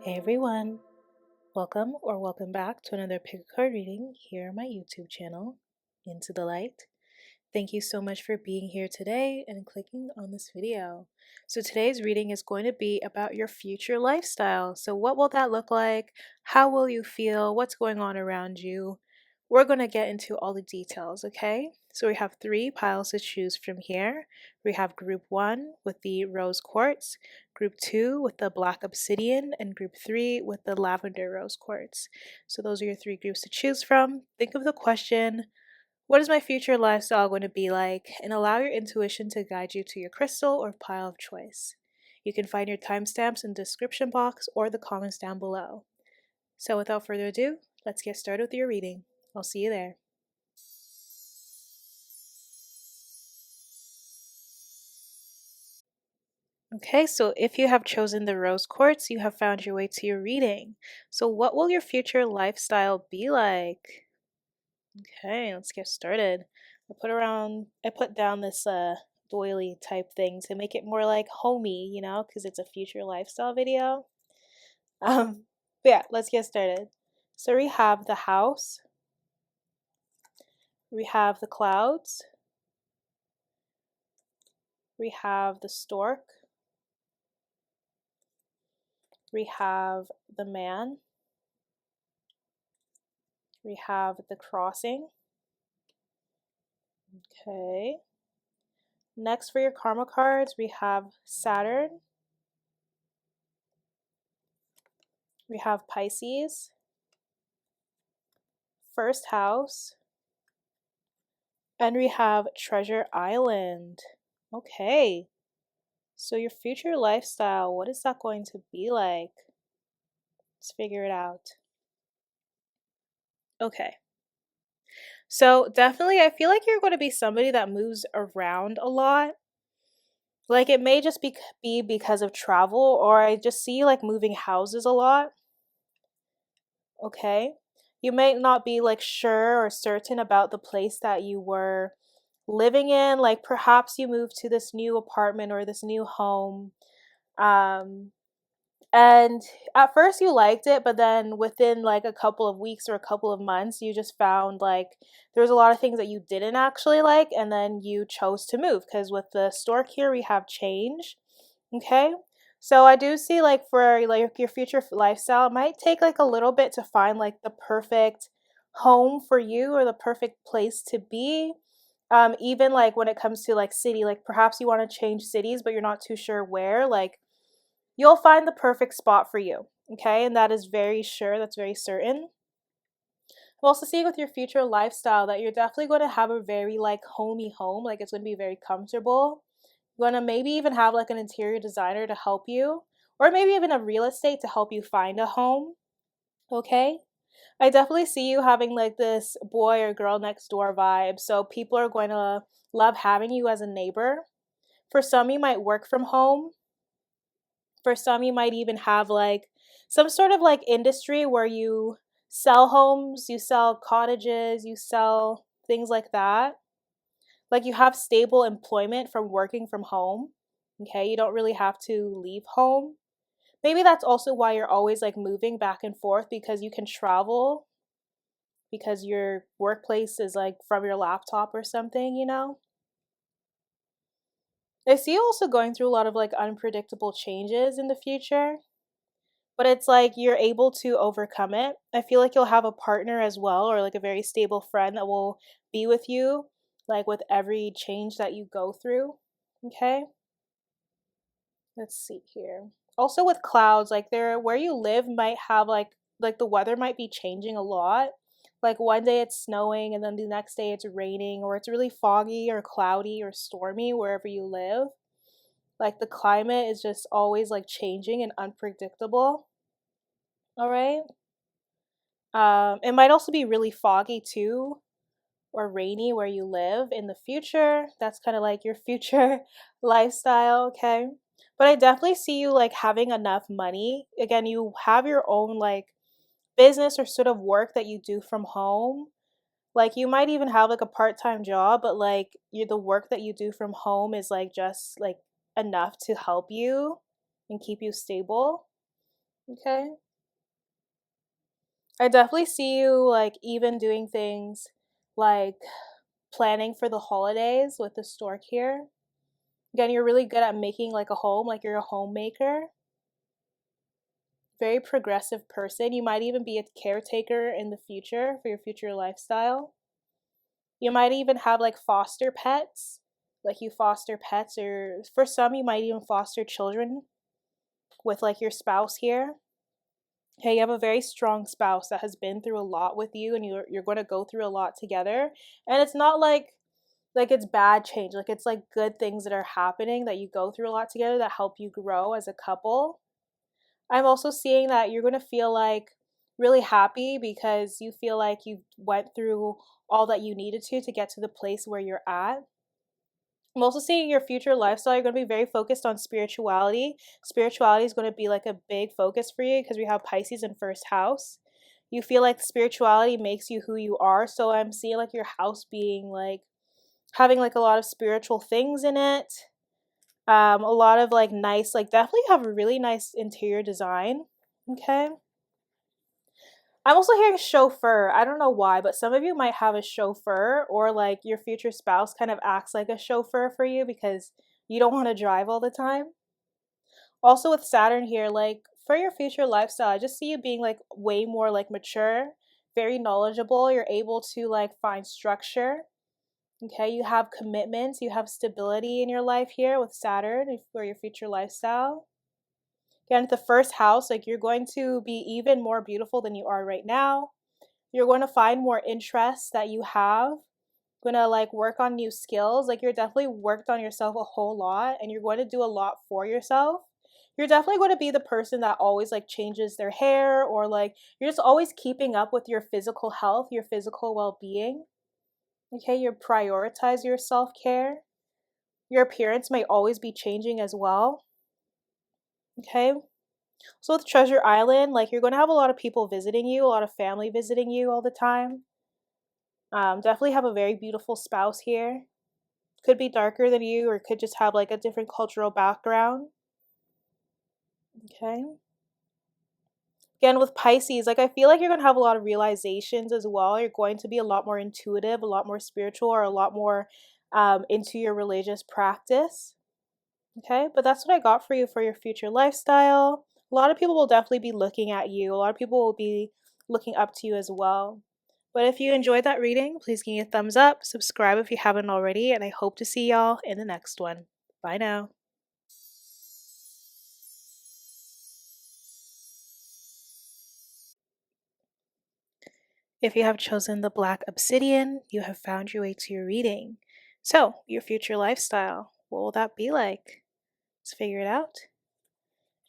Hey everyone, welcome back to another pick a card reading here on my YouTube channel, Into the Light. Thank you so much for being here today and clicking on this video. So today's reading is going to be about your future lifestyle. So what will that look like? How will you feel? What's going on around you? We're going to get into all the details, okay? So we have 3 piles to choose from here. We have group 1 with the rose quartz, group 2 with the black obsidian, and group 3 with the lavender rose quartz. So those are your 3 groups to choose from. Think of the question, what is my future lifestyle going to be like? And allow your intuition to guide you to your crystal or pile of choice. You can find your timestamps in the description box or the comments down below. So without further ado, let's get started with your reading. I'll see you there. Okay, so if you have chosen the rose quartz, you have found your way to your reading. So what will your future lifestyle be like? Okay, let's get started. I put down this doily type thing to make it more like homey, because it's a future lifestyle video. But yeah, let's get started. So we have the house, we have the clouds, we have the stork, we have the man, we have the crossing. Okay. Next for your karma cards, we have Saturn, we have Pisces, first house, and we have Treasure Island. Okay. So your future lifestyle, what is that going to be like? Let's figure it out. Okay. So definitely I feel like you're going to be somebody that moves around a lot. Like it may just be because of travel, or I just see like moving houses a lot. Okay. You may not be like sure or certain about the place that you were living in. Like perhaps you moved to this new apartment or this new home. Um, and at first you liked it, but then within like a couple of weeks or a couple of months, you just found like there was a lot of things that you didn't actually like, and then you chose to move because with the stork here, we have change. Okay. So I do see like for like your future lifestyle, it might take like a little bit to find like the perfect home for you or the perfect place to be. Even like when it comes to like city, like perhaps you want to change cities, but you're not too sure where, like you'll find the perfect spot for you. Okay. And that is very sure, that's very certain. I'm also seeing with your future lifestyle that you're definitely going to have a very like homey home. Like it's going to be very comfortable. You're going to maybe even have like an interior designer to help you, or maybe even a real estate to help you find a home. Okay. I definitely see you having like this boy or girl next door vibe. So people are going to love having you as a neighbor. For some, you might work from home. For some, you might even have like some sort of like industry where you sell homes, you sell cottages, you sell things like that. Like you have stable employment from working from home. Okay, you don't really have to leave home. Maybe that's also why you're always like moving back and forth because you can travel because your workplace is like from your laptop or something. I see you also going through a lot of like unpredictable changes in the future, but it's like you're able to overcome it. I feel like you'll have a partner as well, or like a very stable friend that will be with you, like with every change that you go through. Okay, let's see here. Also with clouds, like there where you live might have like the weather might be changing a lot. Like one day it's snowing and then the next day it's raining, or it's really foggy or cloudy or stormy wherever you live. Like the climate is just always like changing and unpredictable. All right. It might also be really foggy too, or rainy where you live in the future. That's kind of like your future lifestyle, okay? But I definitely see you like having enough money. Again, you have your own like business or sort of work that you do from home. Like you might even have like a part-time job, but like the work that you do from home is like just like enough to help you and keep you stable. Okay. I definitely see you like even doing things like planning for the holidays with the stork here. Again, you're really good at making like a home, like you're a homemaker. Very progressive person. You might even be a caretaker in the future for your future lifestyle. You might even have like foster pets, like you foster pets, or for some, you might even foster children with like your spouse here. Okay, you have a very strong spouse that has been through a lot with you, and you're going to go through a lot together. And it's not like it's bad change, like it's like good things that are happening that you go through a lot together that help you grow as a couple. I'm also seeing that you're going to feel like really happy because you feel like you went through all that you needed to get to the place where you're at. I'm also seeing your future lifestyle. You're going to be very focused on spirituality. Spirituality is going to be like a big focus for you because we have Pisces in first house. You feel like spirituality makes you who you are. So I'm seeing like your house being like having like a lot of spiritual things in it. A lot of like nice, like definitely have a really nice interior design. Okay. I'm also hearing chauffeur. I don't know why, but some of you might have a chauffeur or like your future spouse kind of acts like a chauffeur for you because you don't want to drive all the time. Also with Saturn here, like for your future lifestyle, I just see you being like way more like mature, very knowledgeable. You're able to like find structure. Okay, you have commitments, you have stability in your life here with Saturn for your future lifestyle. Again, the first house, like you're going to be even more beautiful than you are right now. You're going to find more interests that you have. Going to like work on new skills. Like you're definitely worked on yourself a whole lot and you're going to do a lot for yourself. You're definitely going to be the person that always like changes their hair or like you're just always keeping up with your physical health, your physical well-being. Okay, you prioritize your self-care. Your appearance may always be changing as well. Okay, so with Treasure Island, like you're going to have a lot of people visiting you, a lot of family visiting you all the time. Definitely have a very beautiful spouse here. Could be darker than you or could just have like a different cultural background. Okay. Again, with Pisces, like I feel like you're going to have a lot of realizations as well. You're going to be a lot more intuitive, a lot more spiritual, or a lot more into your religious practice. Okay, but that's what I got for you for your future lifestyle. A lot of people will definitely be looking at you. A lot of people will be looking up to you as well. But if you enjoyed that reading, please give me a thumbs up, subscribe if you haven't already, and I hope to see y'all in the next one. Bye now. If you have chosen the Black Obsidian, you have found your way to your reading. So, your future lifestyle, what will that be like? Let's figure it out.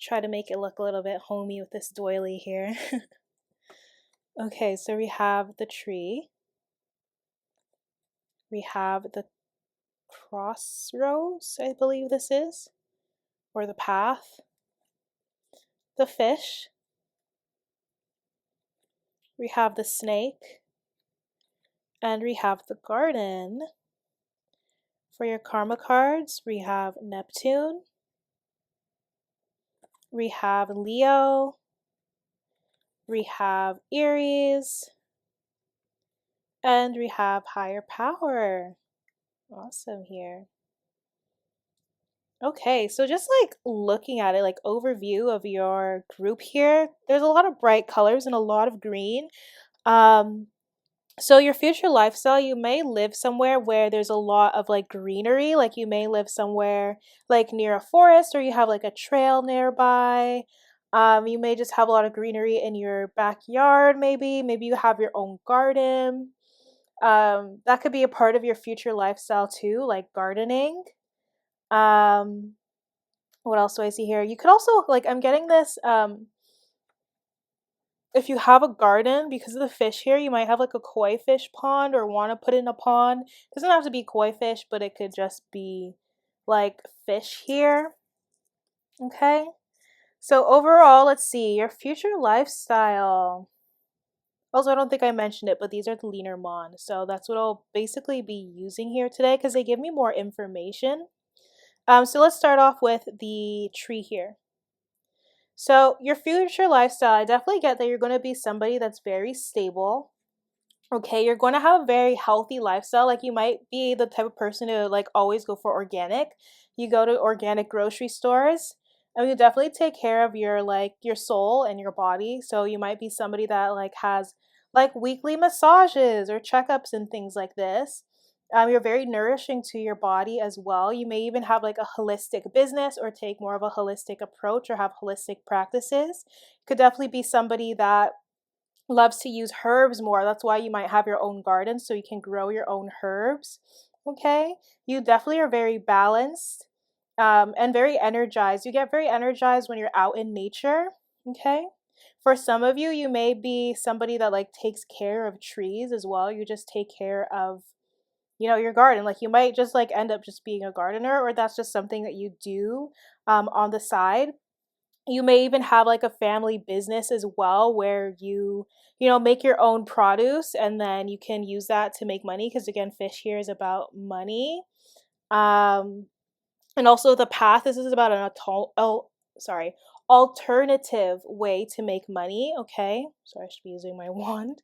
Try to make it look a little bit homey with this doily here. Okay, so we have the tree. We have the crossroads, I believe this is, or the path. The fish. We have the snake. And we have the garden. For your karma cards, we have Neptune. We have Leo. We have Aries. And we have higher power. Awesome here. Okay, so just like looking at it, like overview of your group here, there's a lot of bright colors and a lot of green. Um, so your future lifestyle, you may live somewhere where there's a lot of like greenery, like you may live somewhere like near a forest or you have like a trail nearby. You may just have a lot of greenery in your backyard, maybe you have your own garden. That could be a part of your future lifestyle too, like gardening. Um, what else do I see here? You could also like I'm getting this if you have a garden, because of the fish here, you might have like a koi fish pond or want to put in a pond. It doesn't have to be koi fish, but it could just be like fish here. Okay. So overall, let's see your future lifestyle. Also, I don't think I mentioned it, but these are the Lenormand. So that's what I'll basically be using here today because they give me more information. So let's start off with the tree here. So, your future lifestyle, I definitely get that you're going to be somebody that's very stable. Okay, you're going to have a very healthy lifestyle. Like you might be the type of person to like always go for organic. You go to organic grocery stores and you definitely take care of your like your soul and your body. So you might be somebody that like has like weekly massages or checkups and things like this. You're very nourishing to your body as well. You may even have like a holistic business or take more of a holistic approach or have holistic practices. Could definitely be somebody that loves to use herbs more. That's why you might have your own garden so you can grow your own herbs. Okay. You definitely are very balanced and very energized. You get very energized when you're out in nature. Okay. For some of you, you may be somebody that like takes care of trees as well. You just take care of, your garden. Like you might just like end up just being a gardener, or that's just something that you do on the side. You may even have like a family business as well where you make your own produce and then you can use that to make money because again fish here is about money. um and also the path, this is about an alternative way to make money. Okay, sorry, I should be using my wand.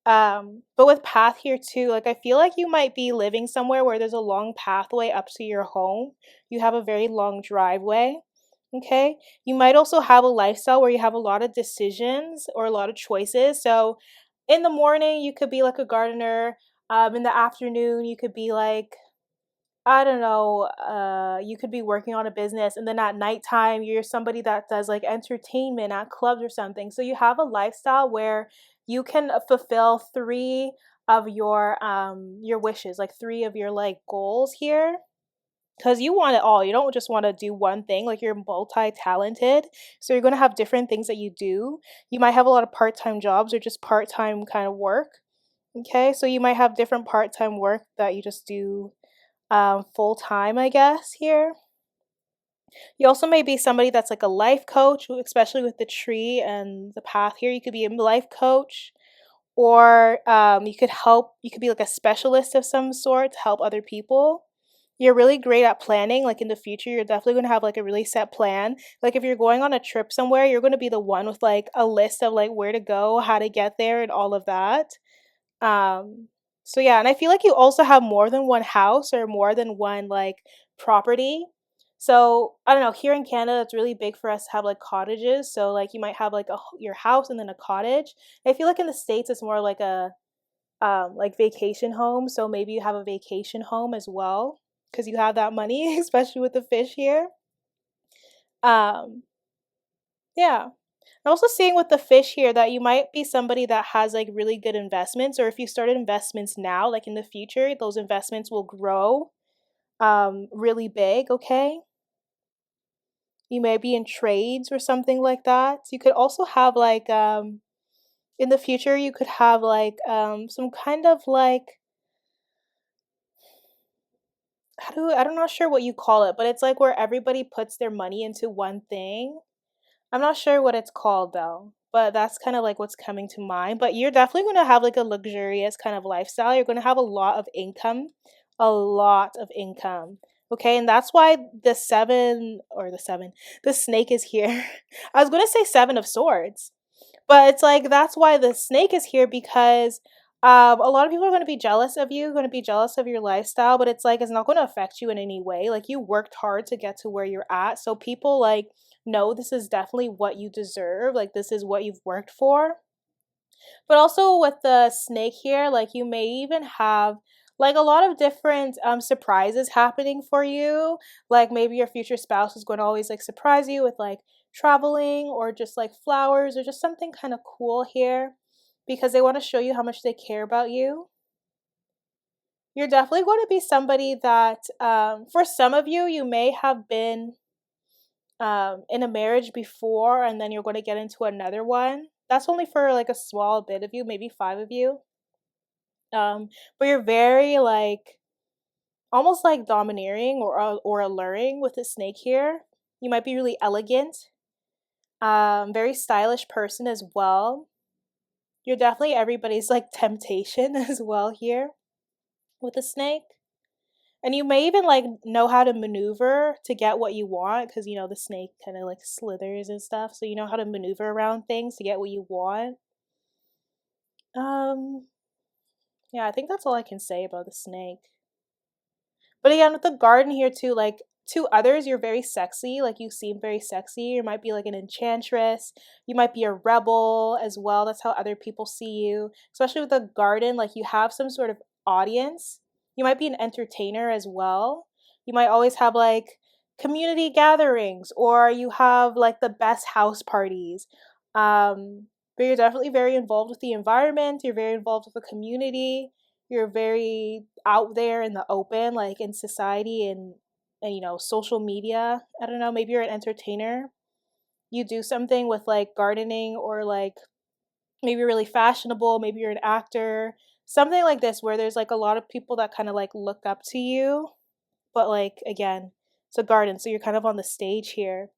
But with path here too, like I feel like you might be living somewhere where there's a long pathway up to your home. You have a very long driveway. Okay. You might also have a lifestyle where you have a lot of decisions or a lot of choices. So in the morning, you could be like a gardener. In the afternoon, you could be like, I don't know, you could be working on a business, and then at nighttime, you're somebody that does like entertainment at clubs or something. So you have a lifestyle where you can fulfill three of your wishes, like three of your like goals here. Because you want it all. You don't just want to do one thing. Like you're multi-talented. So you're going to have different things that you do. You might have a lot of part-time jobs or just part-time kind of work. Okay. So you might have different part-time work that you just do full time, I guess, here. You also may be somebody that's like a life coach, especially with the tree and the path here. You could be a life coach, or you could be like a specialist of some sort to help other people. You're really great at planning. Like in the future, you're definitely going to have like a really set plan. Like if you're going on a trip somewhere, you're going to be the one with like a list of like where to go, how to get there, and all of that. Um, so yeah, and I feel like you also have more than one house or more than one like property. So I don't know, here in Canada, it's really big for us to have like cottages. So like you might have like your house and then a cottage. I feel like in the States, it's more like a like vacation home. So maybe you have a vacation home as well because you have that money, especially with the fish here. Um, yeah. I'm also seeing with the fish here that you might be somebody that has like really good investments, or if you started investments now, like in the future, those investments will grow really big, okay? You may be in trades or something like that. You could also have like in the future you could have like some kind of like I'm not sure what you call it, but it's like where everybody puts their money into one thing. I'm not sure what it's called though, but that's kind of like what's coming to mind. But you're definitely going to have like a luxurious kind of lifestyle. You're going to have a lot of income. Okay, and that's why the snake is here. I was going to say seven of swords, but it's like that's why the snake is here because a lot of people are going to be jealous of you, going to be jealous of your lifestyle, but it's like it's not going to affect you in any way. Like you worked hard to get to where you're at. So people like know this is definitely what you deserve. Like this is what you've worked for. But also with the snake here, like you may even have like a lot of different surprises happening for you. Like maybe your future spouse is going to always like surprise you with like traveling or just like flowers or just something kind of cool here because they want to show you how much they care about you. You're definitely going to be somebody that for some of you, you may have been in a marriage before and then you're going to get into another one. That's only for like a small bit of you, maybe five of you. Um, but you're very like almost like domineering or alluring with the snake here. You might be really elegant, very stylish person as well. You're definitely everybody's like temptation as well here with the snake. And you may even like know how to maneuver to get what you want because the snake kind of like slithers and stuff. So you know how to maneuver around things to get what you want. Um, yeah, I think that's all I can say about the snake. But again, with the garden here too, like to others, you're very sexy. Like you seem very sexy. You might be like an enchantress. You might be a rebel as well. That's how other people see you. Especially with the garden, like you have some sort of audience. You might be an entertainer as well. You might always have like community gatherings or you have like the best house parties. But you're definitely very involved with the environment. You're very involved with the community. You're very out there in the open, like in society and social media. I don't know, maybe you're an entertainer. You do something with like gardening or like maybe you're really fashionable, maybe you're an actor, something like this where there's like a lot of people that kind of like look up to you, but like again, it's a garden, so you're kind of on the stage here.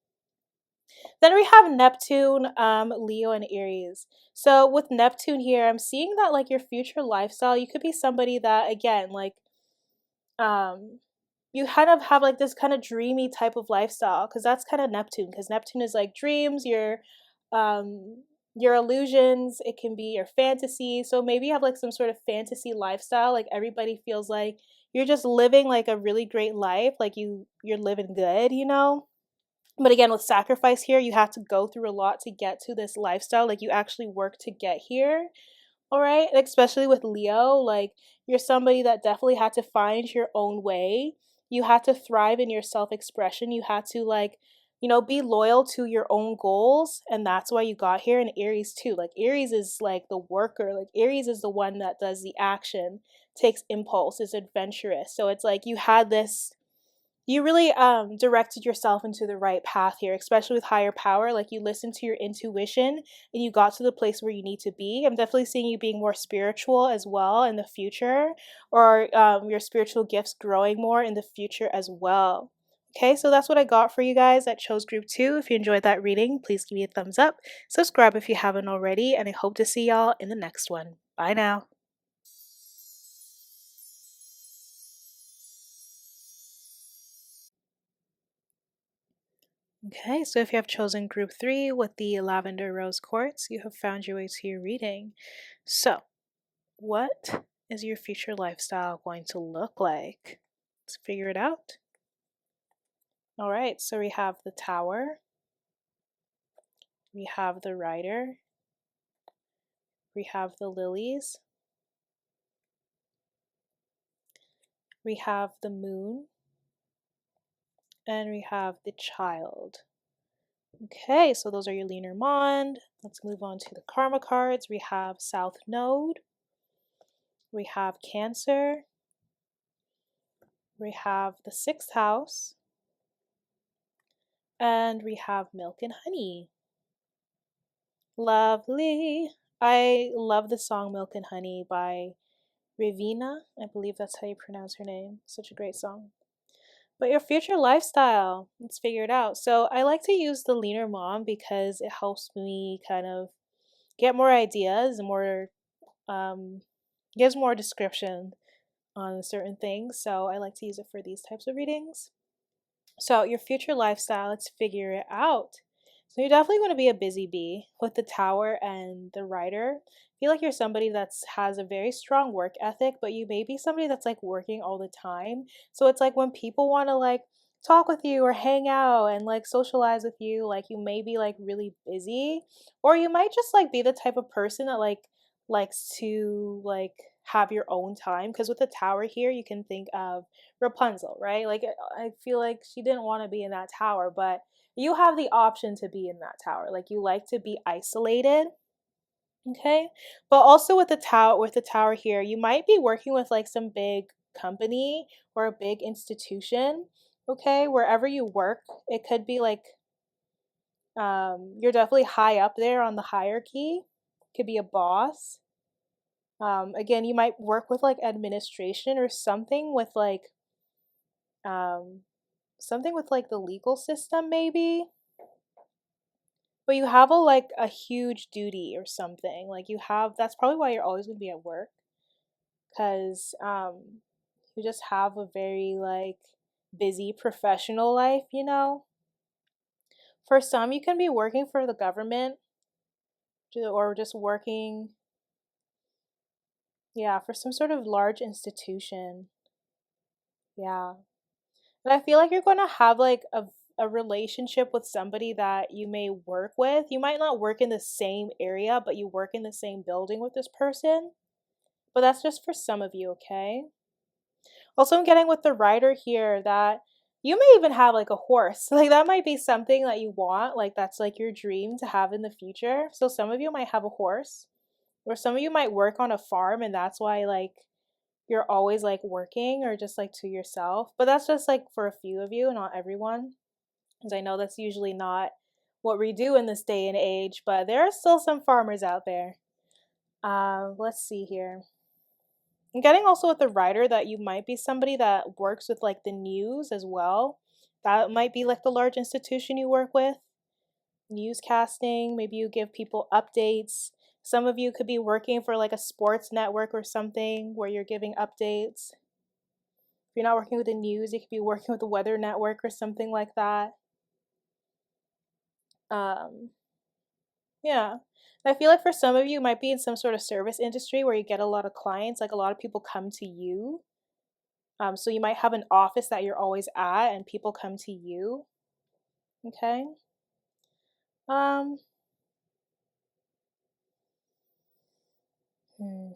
Then we have Neptune, Leo, and Aries. So with Neptune here, I'm seeing that like your future lifestyle, you could be somebody that again, like um you kind of have like this kind of dreamy type of lifestyle because that's kind of Neptune because Neptune is like dreams, your illusions, it can be your fantasy. So maybe you have like some sort of fantasy lifestyle, like everybody feels like you're just living like a really great life, like you're living good. But again, with sacrifice here, you have to go through a lot to get to this lifestyle, like you actually work to get here. All right. Especially with Leo, like you're somebody that definitely had to find your own way. You had to thrive in your self expression. You had to, like, be loyal to your own goals. And that's why you got here. And Aries, too. Like, Aries is like the worker. Like, Aries is the one that does the action, takes impulse, is adventurous. So it's like you had this you really directed yourself into the right path here, especially with higher power. Like you listened to your intuition and you got to the place where you need to be. I'm definitely seeing you being more spiritual as well in the future, or your spiritual gifts growing more in the future as well. Okay, so that's what I got for you guys that chose group 2. If you enjoyed that reading, please give me a thumbs up, subscribe if you haven't already, and I hope to see y'all in the next one. Bye now. Okay, so if you have chosen group 3 with the lavender rose quartz, you have found your way to your reading. So, what is your future lifestyle going to look like? Let's figure it out. All right, so we have the tower, we have the rider, we have the lilies, we have the moon, and we have the child. Okay, so those are your lunar Lenormand. Let's move on to the karma cards. We have South Node, we have Cancer, we have the 6th house, and we have Milk and Honey. Lovely. I love the song Milk and Honey by Ravina. I believe that's how you pronounce her name. Such a great song. But your future lifestyle, let's figure it out. So I like to use the Leaner Mom because it helps me kind of get more ideas and more gives more description on certain things. So I like to use it for these types of readings. So, your future lifestyle, let's figure it out. So, you're definitely going to be a busy bee with the tower and the rider. I feel like you're somebody that has a very strong work ethic, but you may be somebody that's like working all the time. So, it's like when people want to like talk with you or hang out and like socialize with you, like you may be like really busy, or you might just like be the type of person that like likes to like have your own time. Because with the tower here, you can think of Rapunzel, right? Like I feel like she didn't want to be in that tower, but you have the option to be in that tower. Like you like to be isolated, okay? But also with the tower here, you might be working with like some big company or a big institution, okay? Wherever you work, it could be like you're definitely high up there on the hierarchy. Could be a boss. Again, you might work with like administration or um something with like the legal system maybe, but you have a huge duty or something, like you have that's probably why you're always going to be at work because who just have a very like busy professional life, you know. For some, you can be working for the government or just working, yeah, for some sort of large institution. Yeah. And I feel like you're going to have like a relationship with somebody that you may work with. You might not work in the same area, but you work in the same building with this person. But that's just for some of you, okay? Also, I'm getting with the writer here that you may even have like a horse. Like that might be something that you want, like that's like your dream to have in the future. So some of you might have a horse, or some of you might work on a farm and that's why like you're always like working or just like to yourself. But that's just like for a few of you, not everyone. Because I know that's usually not what we do in this day and age, but there are still some farmers out there. Let's see here. I'm getting also with the writer that you might be somebody that works with like the news as well. That might be like the large institution you work with, newscasting. Maybe you give people updates. Some of you could be working for like a sports network or something where you're giving updates. If you're not working with the news, you could be working with the weather network or something like that. Um, yeah. I feel like for some of you, it might be in some sort of service industry where you get a lot of clients, like a lot of people come to you. So you might have an office that you're always at and people come to you. Okay. Um, hmm.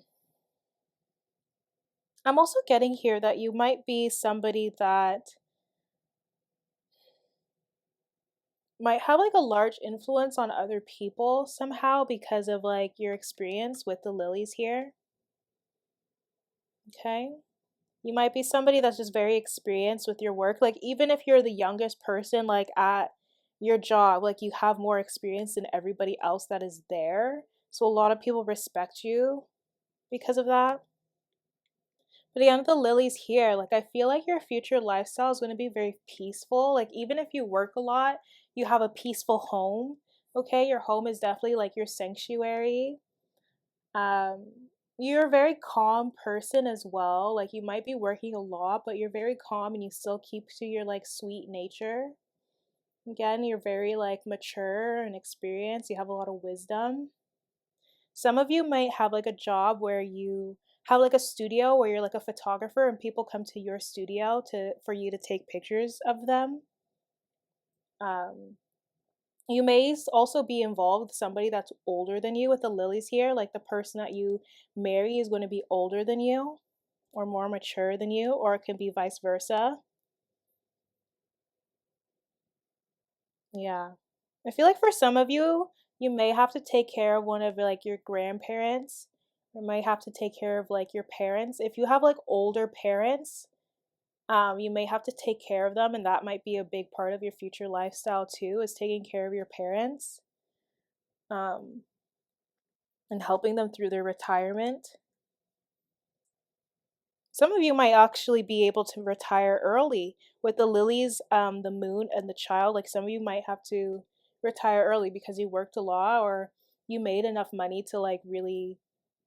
I'm also getting here that you might be somebody that might have like a large influence on other people somehow because of like your experience with the lilies here. Okay. You might be somebody that's just very experienced with your work. Like, even if you're the youngest person, like at your job, like you have more experience than everybody else that is there. So, a lot of people respect you because of that. But the end of the lilies here, like, I feel like your future lifestyle is going to be very peaceful. Like, even if you work a lot, you have a peaceful home. Okay. Your home is definitely like your sanctuary. Um, you're a very calm person as well. Like you might be working a lot, but you're very calm and you still keep to your like sweet nature. Again, you're very like mature and experienced. You have a lot of wisdom. Some of you might have like a job where you have like a studio where you're like a photographer and people come to your studio to for you to take pictures of them. Um, You may also be involved with somebody that's older than you with the lilies here. Like the person that you marry is going to be older than you or more mature than you, or it can be vice versa. Yeah. I feel like for some of you, you may have to take care of one of like your grandparents or might have to take care of like your parents. If you have like older parents, you may have to take care of them, and that might be a big part of your future lifestyle too, is taking care of your parents. Um, and helping them through their retirement. Some of you might actually be able to retire early with the lilies, the moon, and the child. Like some of you might have to retire early because you worked a lot or you made enough money to like really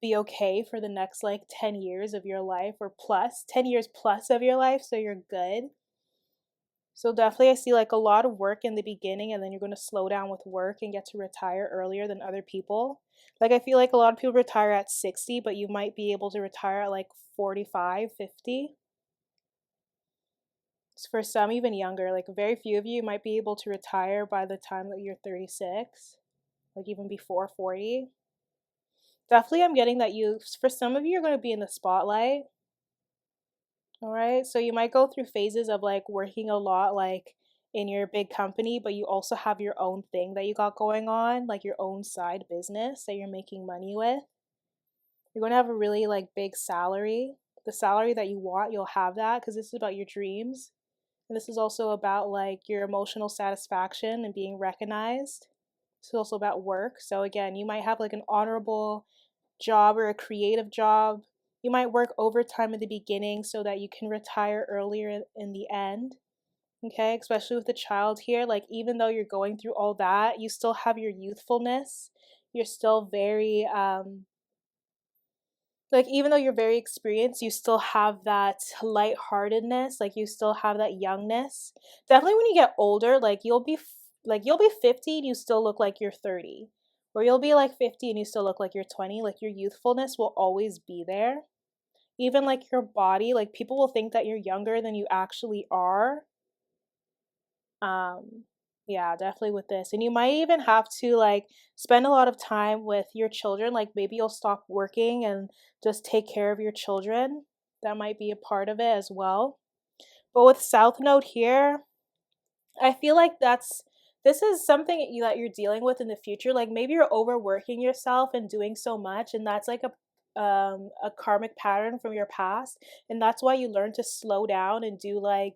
be okay for the next like 10 years of your life or plus 10 years plus of your life. So you're good. So definitely I see like a lot of work in the beginning and then you're going to slow down with work and get to retire earlier than other people. Like I feel like a lot of people retire at 60, but you might be able to retire at like 45, 50. For some even younger, like very few of you might be able to retire by the time that you're 36, like even before 40. Definitely I'm getting that you for some of you you're going to be in the spotlight. All right. So you might go through phases of like working a lot, like in your big company, but you also have your own thing that you got going on, like your own side business that you're making money with. You're going to have a really like big salary. The salary that you want, you'll have that because this is about your dreams. And this is also about like your emotional satisfaction and being recognized. It's also about work. So again, you might have like an honorable job or a creative job. You might work overtime in the beginning so that you can retire earlier in the end. Okay, especially with the child here, like even though you're going through all that, you still have your youthfulness. You're still very Like even though you're very experienced, you still have that lightheartedness, like you still have that youngness. Definitely when you get older, like you'll be 50 and you still look like you're 30. Or you'll be like 50 and you still look like you're 20. Like your youthfulness will always be there. Even like your body, like people will think that you're younger than you actually are. Um, yeah, definitely with this. And you might even have to like spend a lot of time with your children. Like maybe you'll stop working and just take care of your children. That might be a part of it as well. But with South Node here, I feel like this is something that you're dealing with in the future. Like maybe you're overworking yourself and doing so much, and that's like a karmic pattern from your past, and that's why you learn to slow down and do like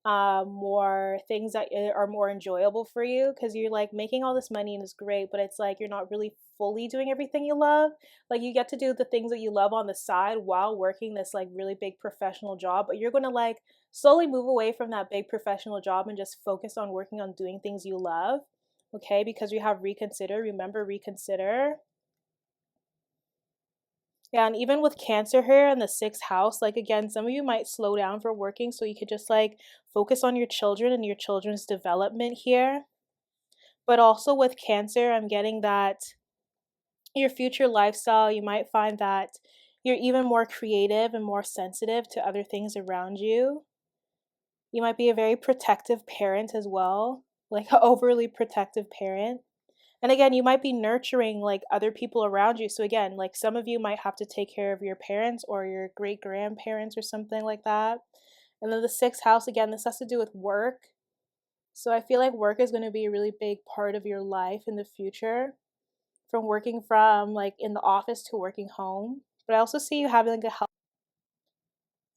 more things that are more enjoyable for you because you're like making all this money and it's great, but it's like you're not really fully doing everything you love. Like you get to do the things that you love on the side while working this like really big professional job, but you're going to like slowly move away from that big professional job and just focus on working on doing things you love. Okay, because we have reconsider. Remember, reconsider. Yeah, and even with Cancer here in the sixth house, like again, some of you might slow down for working so you could just like focus on your children and your children's development here. But also with Cancer, I'm getting that your future lifestyle, you might find that you're even more creative and more sensitive to other things around you. You might be a very protective parent as well, like an overly protective parent. And again, you might be nurturing like other people around you. So again, like some of you might have to take care of your parents or your great grandparents or something like that. And then the sixth house, again, this has to do with work. So I feel like work is going to be a really big part of your life in the future, from working from like in the office to working home. But I also see you having like a health.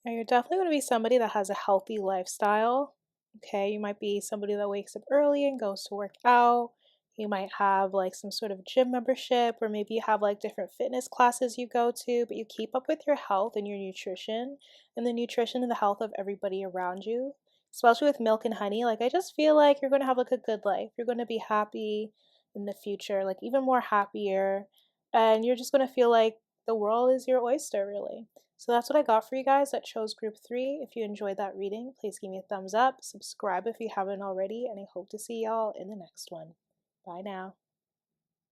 Now you're definitely going to be somebody that has a healthy lifestyle. Okay, you might be somebody that wakes up early and goes to work out. You might have like some sort of gym membership, or maybe you have like different fitness classes you go to, but you keep up with your health and your nutrition and the nutrition and the health of everybody around you, especially with milk and honey. Like, I just feel like you're going to have like a good life. You're going to be happy in the future, like even more happier. And you're just going to feel like the world is your oyster, really. So that's what I got for you guys that chose group 3. If you enjoyed that reading, please give me a thumbs up, subscribe if you haven't already, and I hope to see y'all in the next one. Bye now.